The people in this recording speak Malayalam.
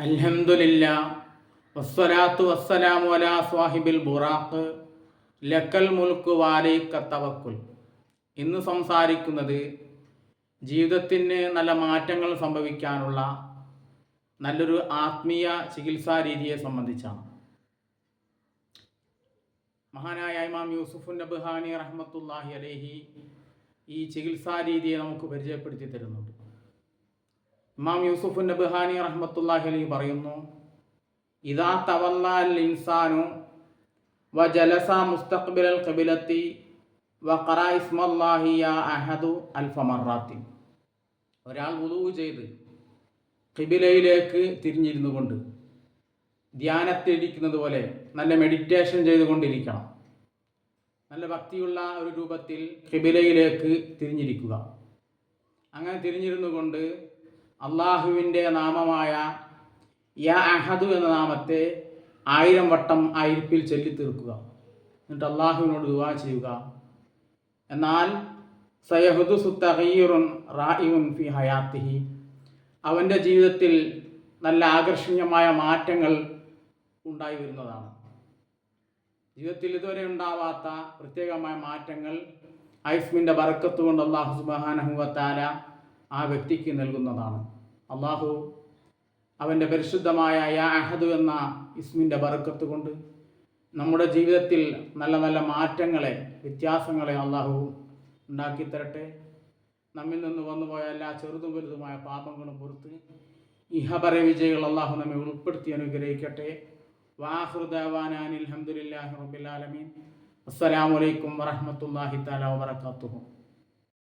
അൽഹംദുലില്ലാ വസ്സലാത്തു വസ്സലാമു അലാ സ്വാഹിബിൽ ബുറാഖ് ലക്കൽ മുൽക്ക് വാലൈക തവക്കുൽ. ഇന്ന് സംസാരിക്കുന്നത് ജീവിതത്തിന് നല്ല മാറ്റങ്ങൾ സംഭവിക്കാനുള്ള നല്ലൊരു ആത്മീയ ചികിത്സാ രീതിയെ സംബന്ധിച്ചാണ്. മഹാനായ ഇമാം യൂസുഫ് നബ്ഹാനി റഹ്മത്തുള്ളാഹി അലൈഹി ഈ ചികിത്സാ രീതിയെ നമുക്ക് പരിചയപ്പെടുത്തി തരുന്നുണ്ട്. ഇമാം യൂസുഫ് നബ്ഹാനി റഹ്മത്തുള്ളാഹി അലൈഹി പറയുന്നു, ഇദാ തവല്ലൽ ഇൻസാനു വജലസ മുസ്തഖ്ബിലൽ ഖിബ്ലത്തി വഖറഅ ഇസ്മല്ലാഹി യാ അഹദു അൽഫ മർറാത്തി. ഒരാൾ വുളൂ ചെയ്ത് ഖിബിലയിലേക്ക് തിരിഞ്ഞിരുന്നു കൊണ്ട് ധ്യാനത്തിലിരിക്കുന്നത് പോലെ നല്ല മെഡിറ്റേഷൻ ചെയ്തുകൊണ്ടിരിക്കണം. നല്ല ഭക്തിയുള്ള ഒരു രൂപത്തിൽ ഖിബിലയിലേക്ക് തിരിഞ്ഞിരിക്കുക. അങ്ങനെ തിരിഞ്ഞിരുന്നു കൊണ്ട് അള്ളാഹുവിൻ്റെ നാമമായ യാ അഹദു എന്ന നാമത്തെ 1000 വട്ടം ആ ഇരിപ്പിൽ ചൊല്ലിത്തീർക്കുക. എന്നിട്ട് അള്ളാഹുവിനോട് ദുആ ചെയ്യുക. എന്നാൽ സയഹ്ദുസു തഗ്യീറുൻ റായിഉൻ ഫി ഹയാത്തിഹി, അവൻ്റെ ജീവിതത്തിൽ നല്ല ആകർഷണീയമായ മാറ്റങ്ങൾ ഉണ്ടായി വരുന്നതാണ്. ജീവിതത്തിൽ ഇതുവരെ ഉണ്ടാവാത്ത പ്രത്യേകമായ മാറ്റങ്ങൾ ഐസ്മിൻ്റെ ബറക്കത്ത് കൊണ്ട് അല്ലാഹു സുബ്ഹാനഹു വ തആല ആ വ്യക്തിക്ക് നൽകുന്നതാണ്. അള്ളാഹു അവൻ്റെ പരിശുദ്ധമായ യാ അഹദു എന്ന ഇസ്മിൻ്റെ ബറക്കത്ത് കൊണ്ട് നമ്മുടെ ജീവിതത്തിൽ നല്ല നല്ല മാറ്റങ്ങളെ, വ്യത്യാസങ്ങളെ അള്ളാഹു ഉണ്ടാക്കിത്തരട്ടെ. നമ്മിൽ നിന്ന് വന്നുപോയ എല്ലാ ചെറുതും വലുതുമായ പാപങ്ങളും പുറത്ത് ഇഹപര വിജയികൾ അള്ളാഹു നമ്മെ ഉൾപ്പെടുത്തി അനുഗ്രഹിക്കട്ടെ. വആഖിറു ദഅവാനാ അൽഹംദുലില്ലാഹി റബ്ബിൽ ആലമീൻ. അസ്സലാമു അലൈക്കും വറഹ്മത്തുള്ളാഹി തആല വബറകാതുഹു.